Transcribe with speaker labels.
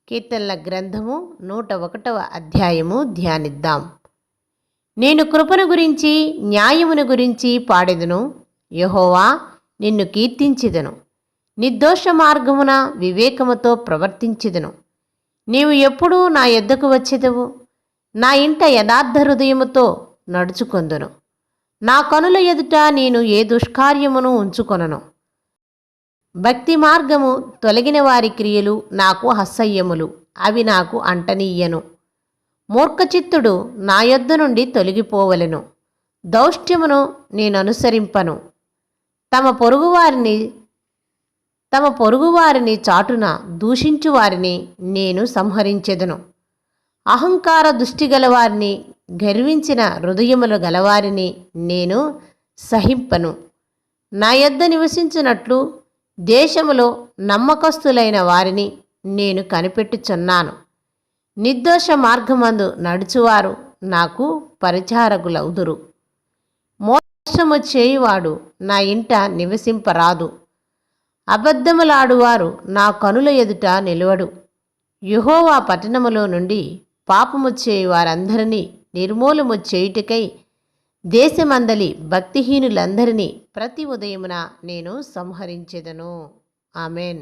Speaker 1: కీర్తనల గ్రంథము 101వ అధ్యాయము ధ్యానిద్దాం. నేను కృపను గురించి న్యాయమును గురించి పాడెదను. యెహోవా, నిన్ను కీర్తించెదను. నిర్దోష మార్గమున వివేకముతో ప్రవర్తించెదను. నీవు ఎప్పుడూ నా యొద్దకు వచ్చెదవు. నా ఇంట యథార్థ హృదయముతో నడుచుకొందును. నా కనుల ఎదుట నేను ఏ దుష్కార్యమును ఉంచుకొనను. భక్తి మార్గము తొలగిన వారి క్రియలు నాకు అసహ్యములు, అవి నాకు అంటనీయను. మూర్ఖచిత్తుడు నా యొద్ద నుండి తొలగిపోవలెను. దౌష్ట్యమును నేను అనుసరింపను. తమ పొరుగువారిని చాటున దూషించు వారిని నేను సంహరించెదను. అహంకార దృష్టిగల వారిని, గర్వించిన హృదయములు గలవారిని నేను సహింపను. నా యొద్ద నివసించున్నట్లు దేశములో నమ్మకస్తులైన వారిని నేను కనిపెట్టుచున్నాను. నిర్దోష మార్గమందు నడుచువారు నాకు పరిచారకులౌదురు. మోసము చేయువాడు నా ఇంట నివసింపరాదు. అబద్ధములాడువారు నా కనుల ఎదుట నిలువడు. యెహోవా పట్టణములో నుండి పాపము చేయు వారందరినీ నిర్మూలము చేయుటకై దేశమందలి భక్తిహీనులందరినీ ప్రతి ఉదయమున నేను సంహరించెదను. ఆమెన్.